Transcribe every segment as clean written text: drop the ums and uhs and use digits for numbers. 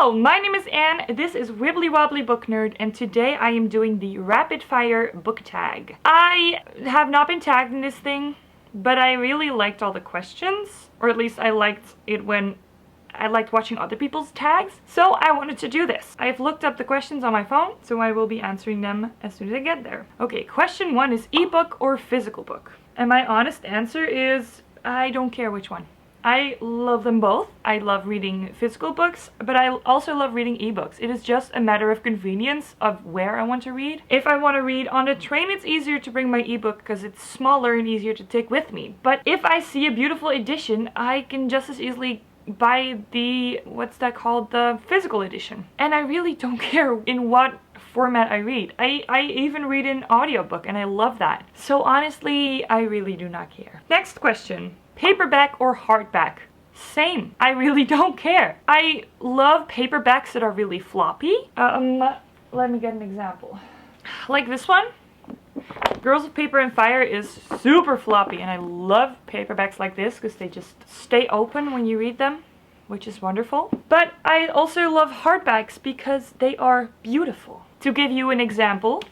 Hello, my name is Anne, this is Wibbly Wobbly Book Nerd, and today I am doing the Rapid Fire Booktag. I have not been tagged in this thing, but I really liked all the questions, or at least I liked it when I liked watching other people's tags, so I wanted to do this. I've looked up the questions on my phone, so I will be answering them as soon as I get there. Okay, question 1 is ebook or physical book? And my honest answer is, I don't care which one. I love them both. I love reading physical books, but I also love reading ebooks. It is just a matter of convenience of where I want to read. If I want to read on the train, it's easier to bring my ebook because it's smaller and easier to take with me. But if I see a beautiful edition, I can just as easily buy the, what's that called, the physical edition. And I really don't care in what format I read. I even read an audiobook and I love that. So honestly, I really do not care. Next question. Paperback or hardback? Same. I really don't care. I love paperbacks that are really floppy. Let me get an example. Like this one. Girls of Paper and Fire is super floppy, and I love paperbacks like this because they just stay open when you read them, which is wonderful. But I also love hardbacks because they are beautiful. To give you an example,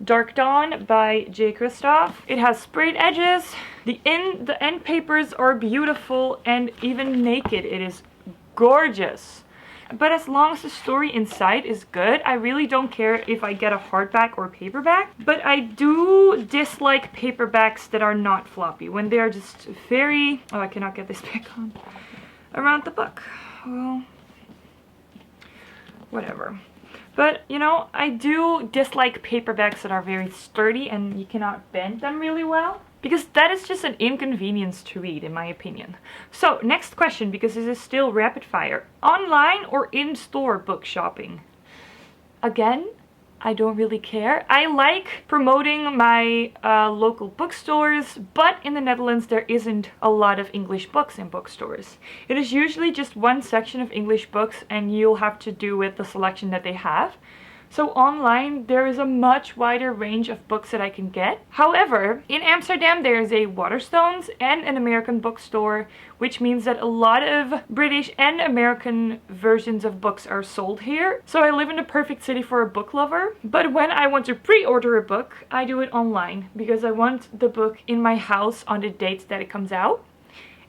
Darkdawn by Kristoff. It has sprayed edges. The end papers are beautiful, and even naked it is gorgeous. But as long as the story inside is good, I really don't care if I get a hardback or paperback. But I do dislike paperbacks that are not floppy, when they are just very... Oh, I cannot get this back on. Around the book. Well, whatever. But, you know, I do dislike paperbacks that are very sturdy and you cannot bend them really well. Because that is just an inconvenience to read, in my opinion. So, next question, because this is still rapid fire. Online or in-store book shopping? Again, I don't really care. I like promoting my local bookstores, but in the Netherlands there isn't a lot of English books in bookstores. It is usually just one section of English books and you'll have to do with the selection that they have. So online there is a much wider range of books that I can get. However, in Amsterdam there is a Waterstones and an American bookstore, which means that a lot of British and American versions of books are sold here. So I live in the perfect city for a book lover. But when I want to pre-order a book, I do it online because I want the book in my house on the date that it comes out.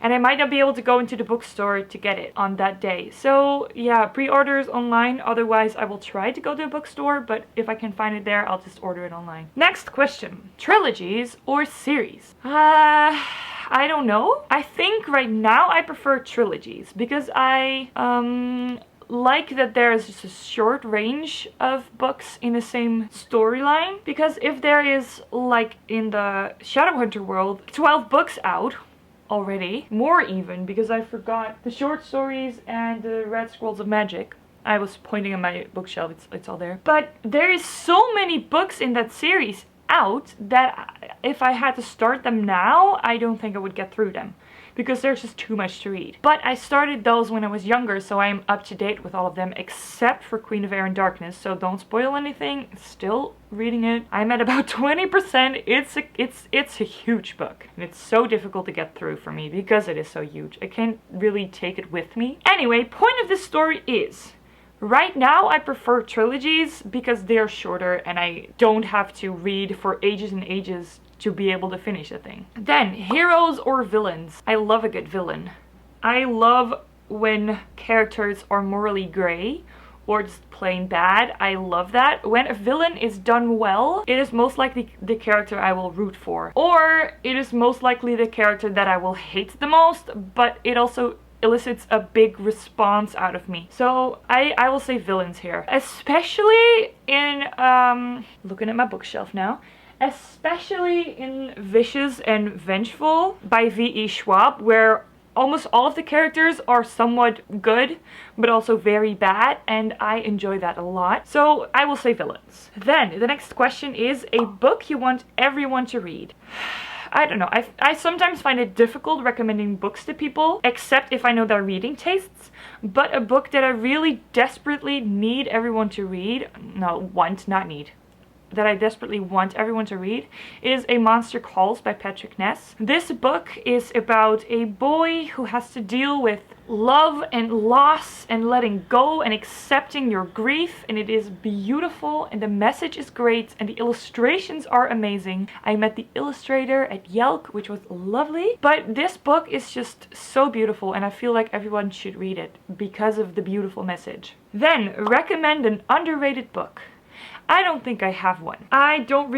And I might not be able to go into the bookstore to get it on that day. So yeah, pre-orders online. Otherwise, I will try to go to a bookstore. But if I can find it there, I'll just order it online. Next question. Trilogies or series? I don't know. I think right now I prefer trilogies. Because I like that there is just a short range of books in the same storyline. Because if there is, like in the Shadowhunter world, 12 books out already, more even, because I forgot the short stories and the Red Scrolls of Magic. I was pointing at my bookshelf, it's all there. But there is so many books in that series out that if I had to start them now, I don't think I would get through them. Because there's just too much to read. But I started those when I was younger, so I'm up to date with all of them, except for Queen of Air and Darkness, so don't spoil anything. Still reading it. I'm at about 20%. It's a huge book, and it's so difficult to get through for me because it is so huge. I can't really take it with me. Anyway, point of this story is, right now I prefer trilogies because they're shorter and I don't have to read for ages and ages to be able to finish a thing. Then, heroes or villains? I love a good villain. I love when characters are morally grey or just plain bad. I love that. When a villain is done well, it is most likely the character I will root for. Or it is most likely the character that I will hate the most, but it also elicits a big response out of me. So I will say villains here. Especially in, looking at my bookshelf now, especially in Vicious and Vengeful by V.E. Schwab, where almost all of the characters are somewhat good, but also very bad, and I enjoy that a lot. So I will say villains. Then, the next question is a book you want everyone to read. I don't know, I sometimes find it difficult recommending books to people, except if I know their reading tastes, but a book that I really desperately need everyone to read, no, want, not need. that I desperately want everyone to read is A Monster Calls by Patrick Ness. This book is about a boy who has to deal with love and loss and letting go and accepting your grief, and it is beautiful and the message is great and the illustrations are amazing. I met the illustrator at Yelk, which was lovely, but this book is just so beautiful and I feel like everyone should read it because of the beautiful message. Then, recommend an underrated book. I don't think I have one. I don't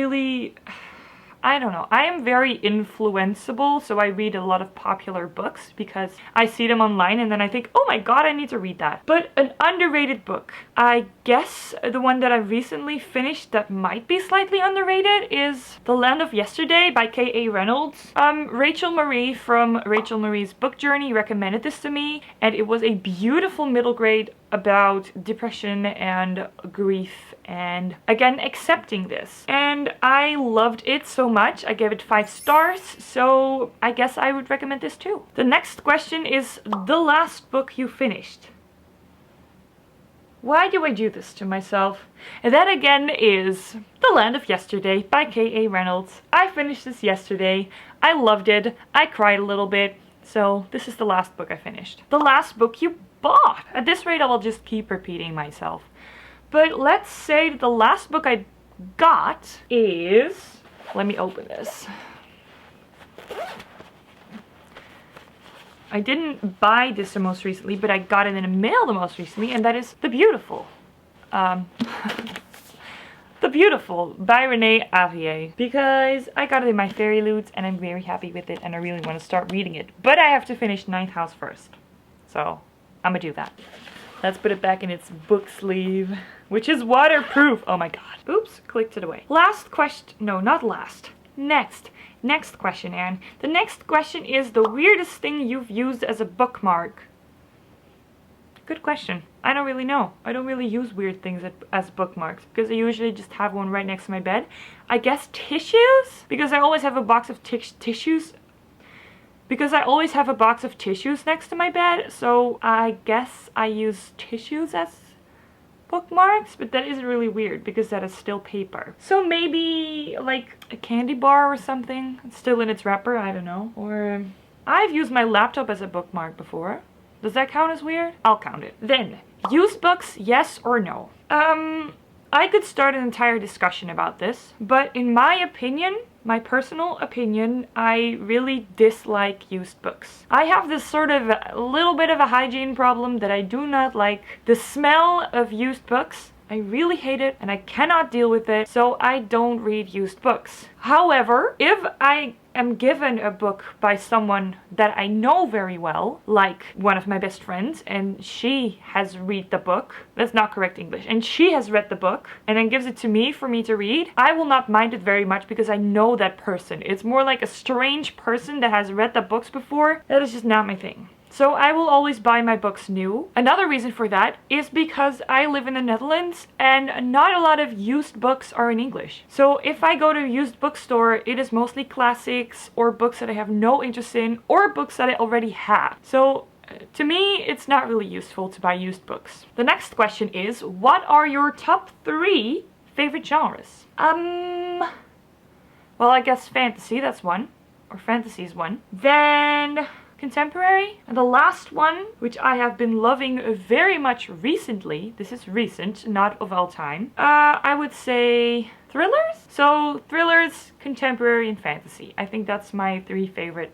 know. I am very influenceable, so I read a lot of popular books because I see them online and then I think, oh my god, I need to read that. But an underrated book. I guess the one that I recently finished that might be slightly underrated is The Land of Yesterday by K.A. Reynolds. Rachel Marie from Rachel Marie's Book Journey recommended this to me, and it was a beautiful middle grade about depression and grief and again accepting this, and I loved it so much I gave it 5 stars, so I guess I would recommend this too. The next question is the last book you finished. Why do I do this to myself? And that again is The Land of Yesterday by K.A. Reynolds. I finished this yesterday. I loved it. I cried a little bit. So this is the last book I finished. The last book you bought. At this rate I will just keep repeating myself. But let's say the last book I got is... Let me open this. I didn't buy this the most recently, but I got it in the mail the most recently, and that is The Beautiful. The Beautiful by Renee Ahdieh. Because I got it in my fairy loot and I'm very happy with it and I really want to start reading it. But I have to finish Ninth House first. So, I'm gonna do that. Let's put it back in its book sleeve, which is waterproof. Oh my god. Oops, clicked it away. Last question. No, not last. Next question, Anne. The next question is the weirdest thing you've used as a bookmark. Good question. I don't really know. I don't really use weird things as bookmarks because I usually just have one right next to my bed. I guess tissues? Because I always have a box of tissues. Because I always have a box of tissues next to my bed, so I guess I use tissues as bookmarks, but that isn't really weird because that is still paper. So maybe like a candy bar or something, it's still in its wrapper, I don't know. Or I've used my laptop as a bookmark before. Does that count as weird? I'll count it. Then, used books, yes or no? I could start an entire discussion about this, but in my opinion, my personal opinion, I really dislike used books. I have this sort of little bit of a hygiene problem that I do not like. The smell of used books, I really hate it and I cannot deal with it, so I don't read used books. However, if I am given a book by someone that I know very well, like one of my best friends, and she has read the book, that's not correct English, and she has read the book and then gives it to me for me to read, I will not mind it very much because I know that person. It's more like a strange person that has read the books before. That is just not my thing. So I will always buy my books new. Another reason for that is because I live in the Netherlands and not a lot of used books are in English. So if I go to a used bookstore, it is mostly classics or books that I have no interest in or books that I already have. So to me, it's not really useful to buy used books. The next question is, what are your top 3 favorite genres? Well, I guess fantasy, that's one. Or fantasy is one. Then contemporary. And the last one, which I have been loving very much recently, this is recent, not of all time, I would say thrillers? So thrillers, contemporary, and fantasy. I think that's my 3 favorite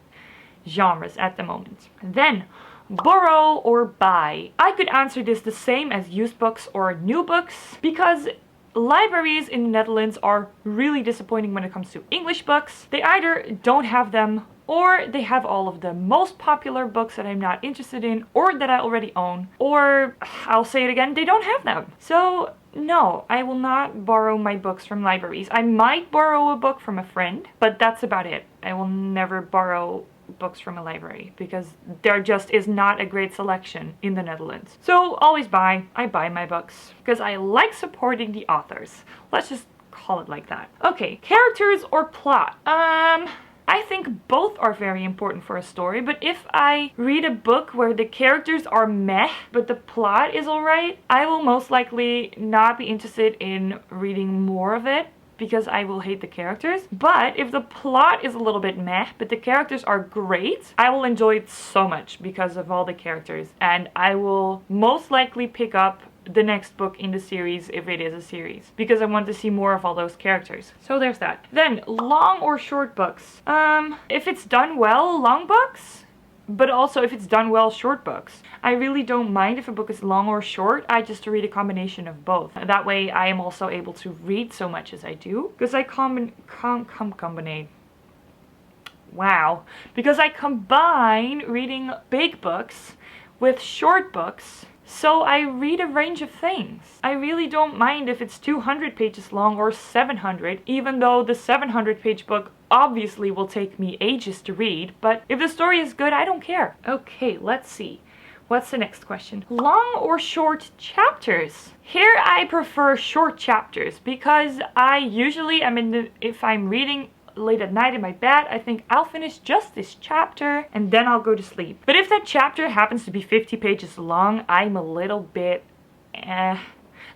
genres at the moment. Then, borrow or buy. I could answer this the same as used books or new books, because libraries in the Netherlands are really disappointing when it comes to English books. They either don't have them, or they have all of the most popular books that I'm not interested in or that I already own, or I'll say it again, they don't have them. So no, I will not borrow my books from libraries. I might borrow a book from a friend, but that's about it. I will never borrow books from a library because there just is not a great selection in the Netherlands. So always buy. I buy my books because I like supporting the authors. Let's just call it like that. Okay, characters or plot? I think both are very important for a story, but if I read a book where the characters are meh, but the plot is alright, I will most likely not be interested in reading more of it. because I will hate the characters. But if the plot is a little bit meh, but the characters are great, I will enjoy it so much because of all the characters. And I will most likely pick up the next book in the series if it is a series, because I want to see more of all those characters. So there's that. Then, long or short books. If it's done well, long books. But also if it's done well, short books. I really don't mind if a book is long or short. I just read a combination of both. That way I am also able to read so much as I do. Because I Because I combine reading big books with short books. So I read a range of things. I really don't mind if it's 200 pages long or 700, even though the 700-page book obviously will take me ages to read, but if the story is good, I don't care. Okay, let's see. What's the next question? Long or short chapters? Here I prefer short chapters because I usually if I'm reading late at night in my bed, I think I'll finish just this chapter and then I'll go to sleep. But if that chapter happens to be 50 pages long, I'm a little bit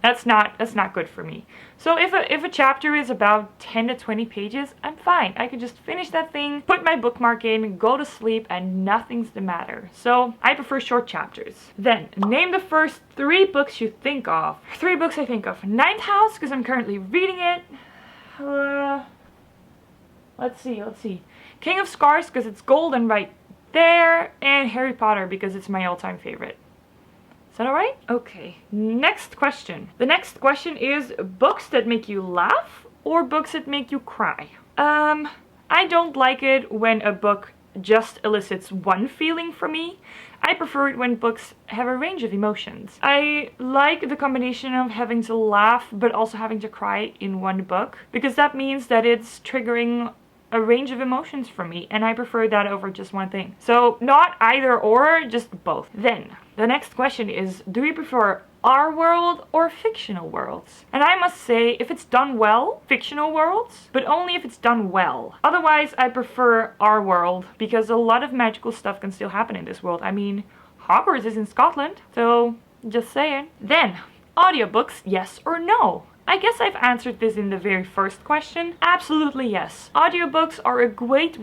that's not good for me. So if a chapter is about 10 to 20 pages, I'm fine. I can just finish that thing, put my bookmark in, go to sleep, and nothing's the matter. So I prefer short chapters. Then, name the first 3 books you think of. 3 books I think of. Ninth House, because I'm currently reading it. Let's see. King of Scars, because it's golden right there. And Harry Potter, because it's my all-time favorite. Is that alright? Okay, next question. The next question is books that make you laugh or books that make you cry? I don't like it when a book just elicits one feeling from me. I prefer it when books have a range of emotions. I like the combination of having to laugh but also having to cry in one book, because that means that it's triggering a range of emotions from me, and I prefer that over just one thing. So not either or, just both. Then, the next question is, do you prefer our world or fictional worlds? And I must say, if it's done well, fictional worlds, but only if it's done well. Otherwise, I prefer our world, because a lot of magical stuff can still happen in this world. I mean, Hogwarts is in Scotland, so just saying. Then, audiobooks, yes or no? I guess I've answered this in the very first question. Absolutely yes. Audiobooks are a great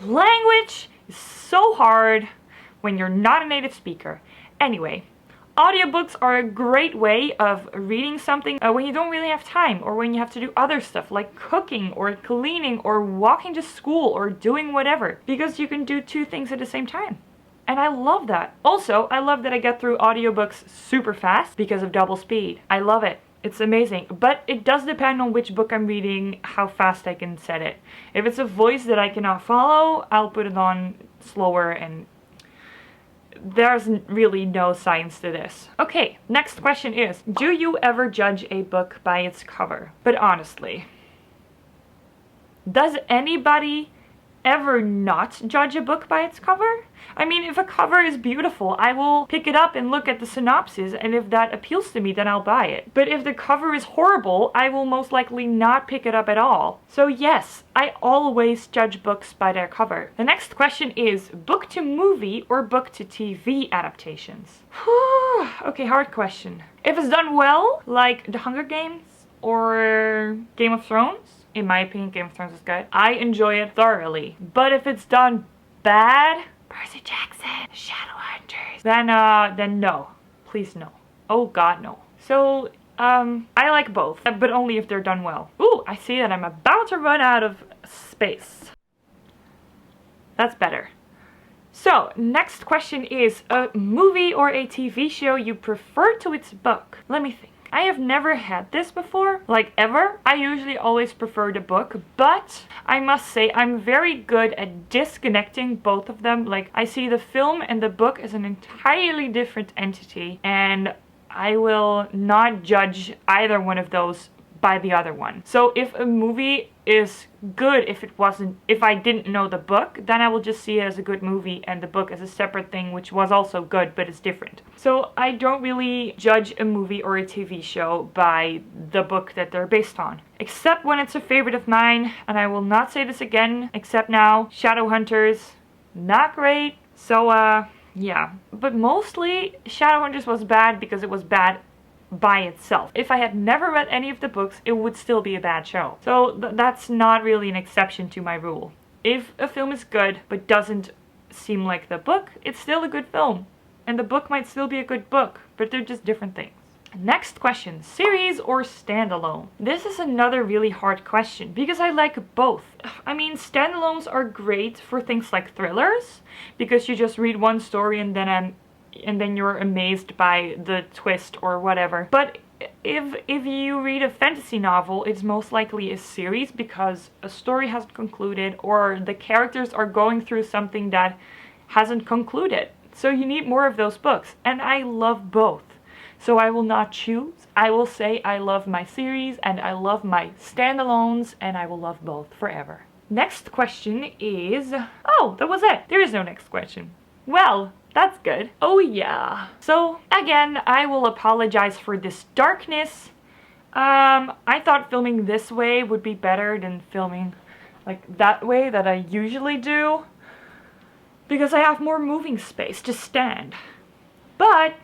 language is so hard when you're not a native speaker. Anyway, audiobooks are a great way of reading something when you don't really have time, or when you have to do other stuff like cooking or cleaning or walking to school or doing whatever, because you can do 2 things at the same time. And I love that. Also, I love that I get through audiobooks super fast because of double speed. I love it. It's amazing. But it does depend on which book I'm reading, how fast I can set it. If it's a voice that I cannot follow, I'll put it on slower, and there's really no science to this. Okay, next question is, do you ever judge a book by its cover? But honestly, does anybody ever not judge a book by its cover? I mean, if a cover is beautiful, I will pick it up and look at the synopsis, and if that appeals to me, then I'll buy it. But if the cover is horrible, I will most likely not pick it up at all. So yes, I always judge books by their cover. The next question is, book to movie or book to TV adaptations? Okay, hard question. If it's done well, like The Hunger Games or Game of Thrones, in my opinion, Game of Thrones is good, I enjoy it thoroughly. But if it's done bad, Percy Jackson, Shadowhunters, then no. Please no. Oh god, no. So, I like both, but only if they're done well. Ooh, I see that I'm about to run out of space. That's better. So, next question is, a movie or a TV show you prefer to its book? Let me think. I have never had this before, like ever. I usually always prefer the book, but I must say I'm very good at disconnecting both of them. Like, I see the film and the book as an entirely different entity, and I will not judge either one of those by the other one. So if a movie is good, if I didn't know the book, then I will just see it as a good movie and the book as a separate thing, which was also good, but it's different. So I don't really judge a movie or a TV show by the book that they're based on. Except when it's a favorite of mine, and I will not say this again, except now, Shadowhunters, not great. So yeah. But mostly, Shadowhunters was bad because it was bad by itself. If I had never read any of the books, it would still be a bad show. So that's not really an exception to my rule. If a film is good but doesn't seem like the book, it's still a good film. And the book might still be a good book, but they're just different things. Next question, series or standalone? This is another really hard question because I like both. I mean, standalones are great for things like thrillers because you just read one story and then you're amazed by the twist or whatever. But if you read a fantasy novel, it's most likely a series because a story hasn't concluded or the characters are going through something that hasn't concluded. So you need more of those books, and I love both. So I will not choose. I will say I love my series and I love my standalones, and I will love both forever. Next question is... Oh, that was it. There is no next question. Well, that's good. Oh yeah. So again, I will apologize for this darkness. I thought filming this way would be better than filming like that way that I usually do, because I have more moving space to stand. But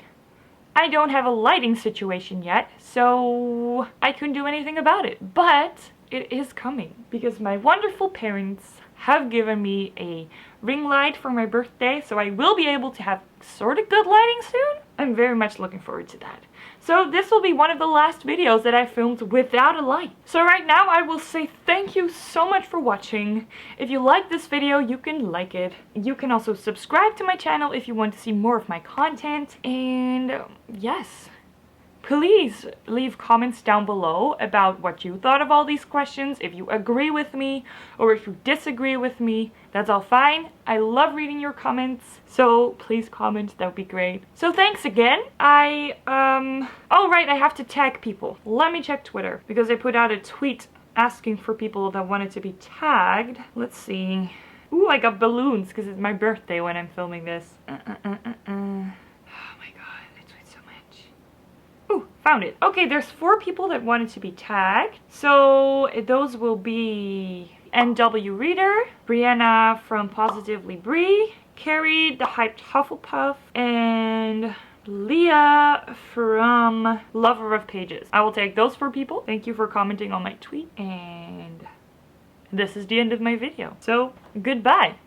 I don't have a lighting situation yet, so I couldn't do anything about it. But it is coming because my wonderful parents have given me a ring light for my birthday, so I will be able to have sort of good lighting soon. I'm very much looking forward to that. So this will be one of the last videos that I filmed without a light. So right now I will say thank you so much for watching. If you like this video, you can like it. You can also subscribe to my channel if you want to see more of my content. And yes, please leave comments down below about what you thought of all these questions. If you agree with me or if you disagree with me, that's all fine. I love reading your comments, so please comment, that would be great. So thanks again. Oh right, I have to tag people. Let me check Twitter because I put out a tweet asking for people that wanted to be tagged. Let's see. Ooh, I got balloons because it's my birthday when I'm filming this. Found it. Okay, there's 4 people that wanted to be tagged. So those will be NW Reader, Brianna from Positively Brie, Carrie the Hyped Hufflepuff, and Leah from Lover of Pages. I will tag those 4 people. Thank you for commenting on my tweet, and this is the end of my video. So goodbye.